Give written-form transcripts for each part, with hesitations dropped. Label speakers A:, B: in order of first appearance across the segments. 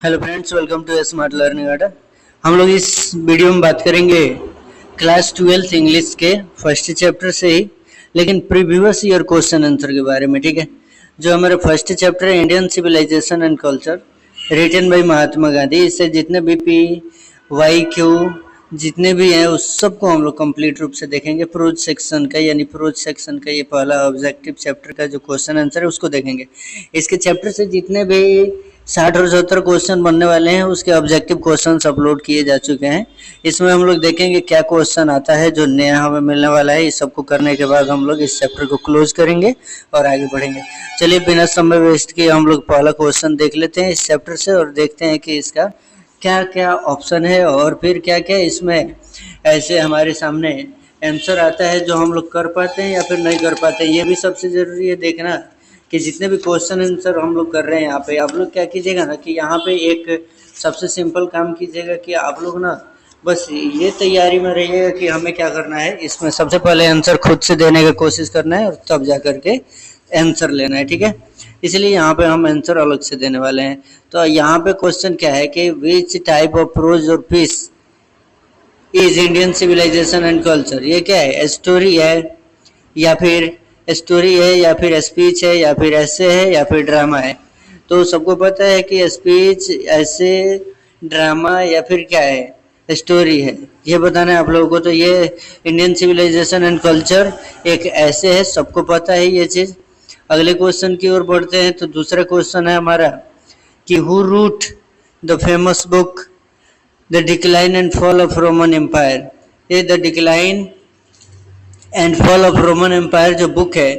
A: Hello friends, welcome to smart learning Adda. हम लोग इस वीडियो में बात करेंगे क्लास 12 इंग्लिश के फर्स्ट चैप्टर से ही, लेकिन प्रीवियस ईयर क्वेश्चन आंसर के बारे में। ठीक है, जो हमारा फर्स्ट चैप्टर है Indian civilisation and culture, written by Mahatma Gandhi, इससे जितने भी पी वाई क्यू जितने भी हैं उस सबको हम लोग कंप्लीट रूप से देखेंगे। प्रोज सेक्शन का यानी प्रोज सेक्शन का ये पहला ऑब्जेक्टिव चैप्टर का जो क्वेश्चन आंसर है उसको देखेंगे। इसके चैप्टर से जितने भी 60 और 70 क्वेश्चन बनने वाले हैं उसके ऑब्जेक्टिव क्वेश्चन अपलोड किए जा चुके हैं। इसमें हम लोग देखेंगे क्या क्वेश्चन आता है जो नया हमें मिलने वाला है। इस सबको करने के बाद हम लोग इस चैप्टर को क्लोज करेंगे और आगे बढ़ेंगे। चलिए बिना समय वेस्ट किए हम लोग पहला क्वेश्चन देख लेते हैं इस चैप्टर से और देखते हैं कि इसका क्या क्या ऑप्शन है और फिर क्या क्या इसमें ऐसे हमारे सामने आंसर आता है जो हम लोग कर पाते हैं या फिर नहीं कर पाते हैं। ये भी सबसे ज़रूरी है देखना कि जितने भी क्वेश्चन आंसर हम लोग कर रहे हैं यहाँ पे, आप लोग क्या कीजिएगा ना कि यहाँ पे एक सबसे सिंपल काम कीजिएगा कि आप लोग ना बस ये तैयारी में रहिएगा कि हमें क्या करना है। इसमें सबसे पहले आंसर खुद से देने की कोशिश करना है और तब जा करके आंसर लेना है। ठीक है, इसलिए यहाँ पे हम आंसर अलग से देने वाले हैं। तो यहाँ पे क्वेश्चन क्या है कि विच टाइप ऑफ प्रोज और piece is Indian civilisation and culture. ये क्या है, स्टोरी है या फिर स्पीच है या फिर ऐसे है या फिर ड्रामा है। तो सबको पता है कि स्पीच, ऐसे, ड्रामा या फिर क्या है, स्टोरी है। ये बताना है आप लोगों को। तो ये इंडियन सिविलाइजेशन एंड कल्चर एक ऐसे है, सबको पता है ये चीज़। अगले क्वेश्चन की ओर बढ़ते हैं। तो दूसरा क्वेश्चन है हमारा कि who wrote the famous book the decline and fall of Roman empire. ये the decline and fall of Roman empire जो बुक है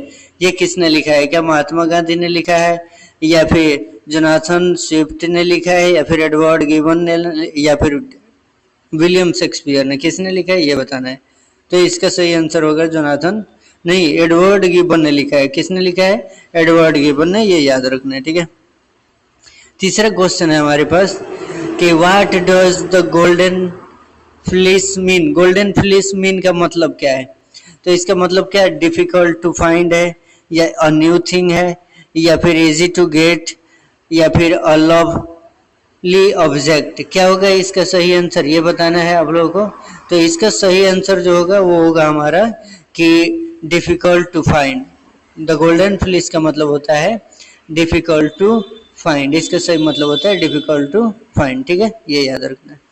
A: ये किसने लिखा है? क्या महात्मा गांधी ने लिखा है या फिर जोनाथन स्विफ्ट ने लिखा है या फिर एडवर्ड गिबन ने या फिर विलियम शेक्सपियर ने? किसने लिखा है ये बताना है। तो इसका सही आंसर होगा जोनाथन, नहीं, एडवर्ड गिबन ने लिखा है। किसने लिखा है? एडवर्ड गिबन ने। ये याद रखना है। ठीक है, तीसरा क्वेश्चन है हमारे पास कि what does the golden fleece mean. Golden fleece mean का मतलब क्या है? तो इसका मतलब क्या है? डिफिकल्ट टू फाइंड है या अ न्यू थिंग है या फिर इजी टू गेट या फिर अ लवली ऑब्जेक्ट। क्या होगा इसका सही आंसर, ये बताना है आप लोगों को। तो इसका सही आंसर जो होगा वो होगा हमारा कि difficult to find. The golden fleece का मतलब होता है डिफिकल्ट टू फाइंड। इसका सही मतलब होता है डिफिकल्ट टू फाइंड। ठीक है, ये याद रखना है।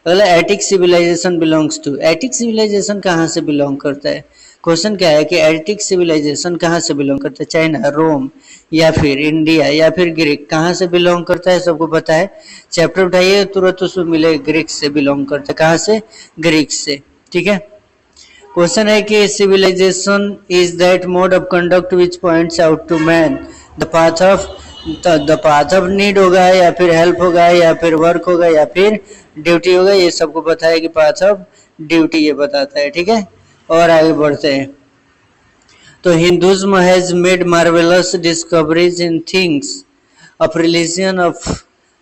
A: अगला, Attic civilisation belongs to. Attic civilisation कहाँ से बिलोंग करता है? क्वेश्चन क्या है कि एटिक सिविलाइजेशन कहाँ से बिलोंग करता है? चाइना, रोम या फिर इंडिया या फिर ग्रीक, कहाँ से बिलोंग करता है? सबको पता है। चैप्टर उठाइए तुरंत उसमें मिले ग्रीक से बिलोंग करता है। कहाँ से? ग्रीक से। ठीक है, क्वेश्चन है कि civilisation is that mode of conduct which points out to man the path of need होगा या फिर हेल्प होगा या फिर वर्क होगा या फिर ड्यूटी होगा। ये सबको पता है कि पाथ ऑफ ड्यूटी ये बताता है। ठीक है, और आगे बढ़ते हैं। तो Hinduism has made marvellous discoveries in things of religion of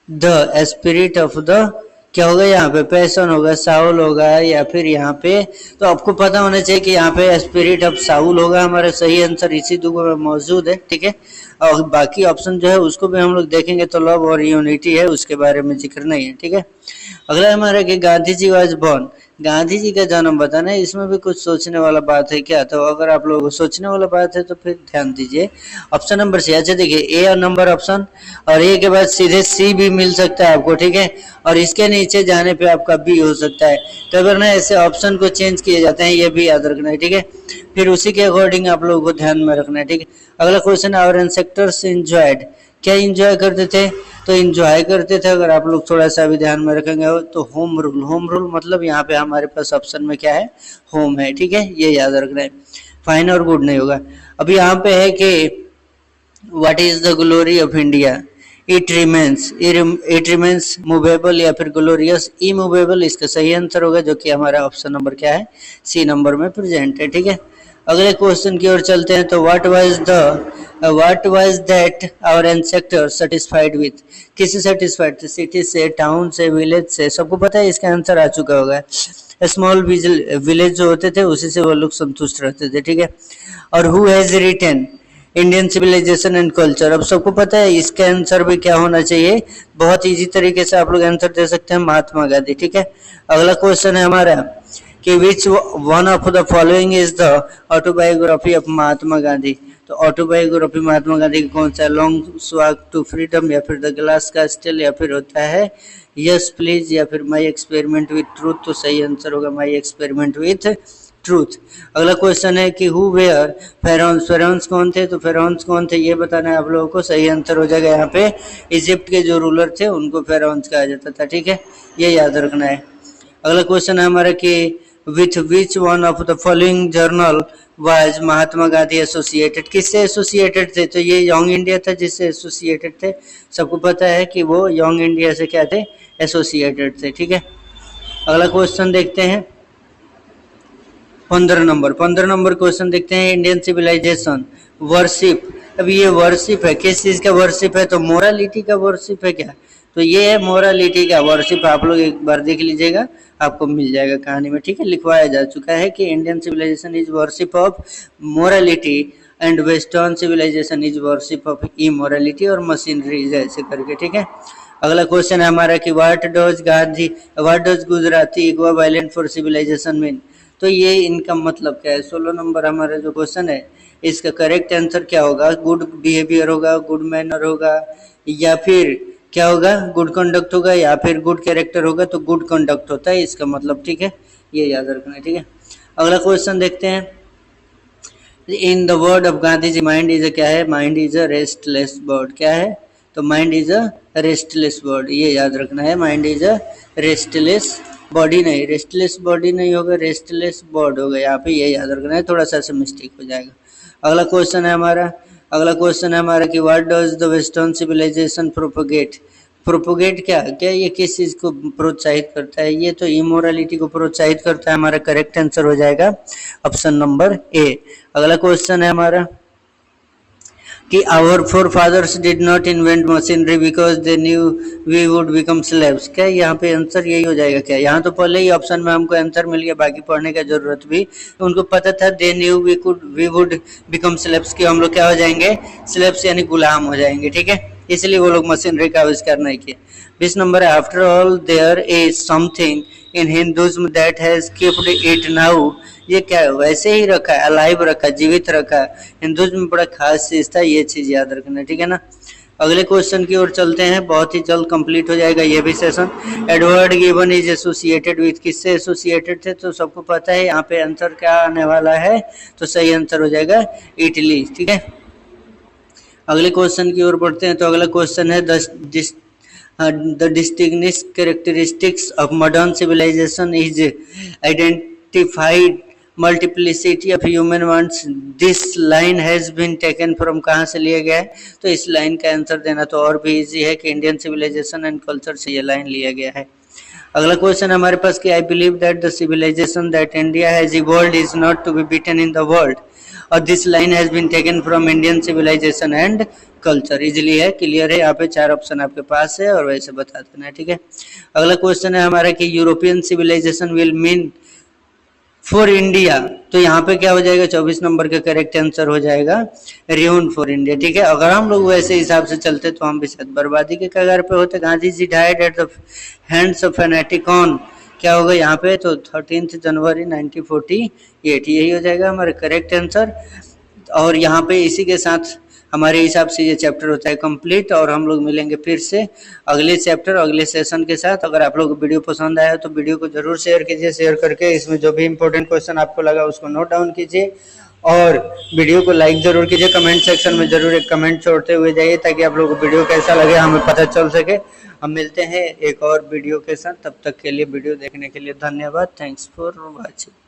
A: the spirit of the, क्या होगा यहाँ पे? पैशन होगा, साउल होगा या फिर यहाँ पे, तो आपको पता होना चाहिए कि यहाँ पे स्पिरिट ऑफ साउल होगा। हमारा सही आंसर इसी दो में मौजूद है। ठीक है, और बाकी ऑप्शन जो है उसको भी हम लोग देखेंगे। तो लव और यूनिटी है, उसके बारे में जिक्र नहीं है। ठीक है, अगला हमारा कि गांधी जी वाज बोर्न। गांधी जी का जन्म बताना है। इसमें भी कुछ सोचने वाला बात है क्या? तो अगर आप लोगों को सोचने वाला बात है तो फिर ध्यान दीजिए ऑप्शन नंबर सी। अच्छा देखिए, ए नंबर ऑप्शन और ए के बाद सीधे सी भी मिल सकता है आपको। ठीक है, और इसके नीचे जाने पे आपका बी हो सकता है। तो अगर ना ऐसे ऑप्शन को चेंज किए जाते हैं, ये भी याद रखना है। ठीक है, फिर उसी के अकॉर्डिंग आप लोगों को ध्यान में रखना है। ठीक है, अगला क्वेश्चन, आवर एंसेस्टर्स एंजॉयड। क्या एंजॉय करते थे? तो एंजॉय करते थे, अगर आप लोग थोड़ा सा भी ध्यान में रखेंगे तो होम रूल। होम रूल मतलब यहाँ पे हमारे पास ऑप्शन में क्या है? होम है। ठीक है, ये याद रखना है। फाइन और गुड नहीं होगा। अब यहाँ पे है कि what is the glory of India? It remains movable या फिर ग्लोरियस इमूवेबल। इसका सही आंसर होगा जो कि हमारा ऑप्शन नंबर क्या है? सी नंबर में प्रेजेंट है। ठीक है, अगले क्वेश्चन की ओर चलते हैं। तो what was that our ancestor satisfied with. किससे सेटिस्फाइड थे? सिटी से, टाउन से, विलेज से? सबको पता है इसका आंसर आ चुका होगा। स्मॉल विलेज जो होते थे उसी से वो लोग संतुष्ट रहते थे। ठीक है, और who has written Indian civilisation and culture. अब सबको पता है इसका आंसर भी क्या होना चाहिए, बहुत इजी तरीके से आप लोग आंसर दे सकते हैं, महात्मा गांधी। ठीक है, अगला क्वेश्चन है हमारा कि which one of the following is the autobiography of Mahatma Gandhi. तो ऑटोबायोग्राफी महात्मा गांधी की कौन सा है, लॉन्ग वॉक टू फ्रीडम, या फिर द ग्लास कैस्टल, या फिर होता है यस प्लीज, या फिर माई एक्सपेरिमेंट विथ ट्रूथ। तो सही आंसर होगा माई एक्सपेरिमेंट विथ ट्रूथ। अगला क्वेश्चन है कि हु वेयर फेराउन्स, फेराउन्स कौन थे, तो फेराउन्स कौन थे ये बताना है आप लोगों को। सही आंसर हो जाएगा यहाँ पे इजिप्ट के जो रूलर थे उनको फेराउन्स कहा जाता था। ठीक है, ये याद रखना है। अगला क्वेश्चन है हमारा कि with which one of the following journal was Mahatma Gandhi associated, किससे एसोसिएटेड थे, तो ये यंग इंडिया था जिससे एसोसिएटेड थे। सबको पता है कि वो यंग इंडिया से क्या थे, एसोसिएटेड थे। ठीक है, अगला क्वेश्चन देखते हैं 15 नंबर क्वेश्चन देखते हैं, इंडियन सिविलाइजेशन वर्शिप। अब ये वर्शिप है, किस चीज का वर्शिप है, तो मोरालिटी का वर्शिप है क्या, तो ये है मोरालिटी का वर्शिप। आप लोग एक बार देख लीजिएगा, आपको मिल जाएगा कहानी में। ठीक है, लिखवाया जा चुका है कि Indian civilisation is worship of morality and western civilisation is worship of immorality और मशीनरी, ऐसे करके। ठीक है, अगला क्वेश्चन है हमारा कि what does Gujarati equivalent for civilisation mean. तो ये इनका मतलब क्या है। 16 नंबर हमारा जो क्वेश्चन है इसका करेक्ट आंसर क्या होगा, गुड बिहेवियर होगा, गुड मैनर होगा, या फिर क्या होगा, गुड कंडक्ट होगा, या फिर गुड कैरेक्टर होगा। तो गुड कंडक्ट होता है इसका मतलब। ठीक है, ये याद रखना है। ठीक है, अगला क्वेश्चन देखते हैं, in the word of Gandhi ji mind is क्या है, mind is a restless bird. क्या है, तो mind is a restless bird, ये याद रखना है। Mind is a restless body नहीं, रेस्टलेस बॉडी नहीं होगा, रेस्टलेस बर्ड होगा यहाँ पे, ये याद रखना है, थोड़ा सा मिस्टेक हो जाएगा। अगला क्वेश्चन है हमारा कि what does the western civilisation propagate. Propagate क्या क्या, ये किस चीज को प्रोत्साहित करता है, ये तो इमोरालिटी को प्रोत्साहित करता है। हमारा करेक्ट आंसर हो जाएगा ऑप्शन नंबर ए। अगला क्वेश्चन है हमारा कि our forefathers did not invent machinery because they knew we would become slaves. क्या यहाँ पे आंसर यही हो जाएगा क्या, यहाँ तो पहले ही ऑप्शन में हमको आंसर मिल गया, बाकी पढ़ने का जरूरत भी, तो उनको पता था they knew we would become slaves, कि हम लोग क्या हो जाएंगे, स्लेव्स यानी गुलाम हो जाएंगे। ठीक है, इसलिए वो लोग मशीनरी का आविष्कार नहीं किए। 20 नंबर है, after all there is something in Hinduism that has kept it now. ये क्या है, वैसे ही रखा है, अलाइव रखा, जीवित रखा। हिंदुइज्म में बड़ा खास चीज था, ये चीज याद रखना। ठीक है ना, अगले क्वेश्चन की ओर चलते हैं, बहुत ही जल्द कंप्लीट हो जाएगा ये भी session. Edward gibbon is associated with, किससे एसोसिएटेड थे, तो सबको पता है यहाँ पे आंसर क्या आने वाला है, तो सही आंसर हो जाएगा इटली। ठीक है, अगले क्वेश्चन की ओर बढ़ते हैं। तो अगला क्वेश्चन है the distinguishing characteristics of modern civilization is identified multiplicity of human wants. This line has been taken from, कहाँ से लिया गया है, तो इस लाइन का आंसर देना तो और भी इजी है कि इंडियन सिविलाइजेशन एंड कल्चर से ये लाइन लिया गया है। अगला क्वेश्चन हमारे पास कि I believe that the civilisation that India has evolved is not to be beaten in the world, और this line has been taken from Indian civilisation and culture. Easily है, क्लियर है, यहाँ पे 4 ऑप्शन आपके पास है और वैसे बता देना है। ठीक है, अगला क्वेश्चन है हमारा कि European civilisation will mean for India. तो यहाँ पे क्या हो जाएगा, 24 नंबर का करेक्ट आंसर हो जाएगा रियून फॉर इंडिया। ठीक है, अगर हम लोग वैसे हिसाब से चलते तो हम भी शायद बर्बादी के कगार पे होते। Gandhi ji died at the hands of fanatic on, क्या होगा यहाँ पे, तो 13 जनवरी 1948, यही हो जाएगा हमारा करेक्ट आंसर। और यहाँ पे इसी के साथ हमारे हिसाब से ये चैप्टर होता है कंप्लीट, और हम लोग मिलेंगे फिर से अगले चैप्टर अगले सेशन के साथ। अगर आप लोग को वीडियो पसंद आया तो वीडियो को जरूर शेयर कीजिए, शेयर करके इसमें जो भी इंपॉर्टेंट क्वेश्चन आपको लगा उसको नोट डाउन कीजिए, और वीडियो को लाइक जरूर कीजिए। कमेंट सेक्शन में जरूर एक कमेंट छोड़ते हुए जाइए ताकि आप लोगों को वीडियो कैसा लगे हमें पता चल सके। हम मिलते हैं एक और वीडियो के साथ, तब तक के लिए वीडियो देखने के लिए धन्यवाद। Thanks for watching.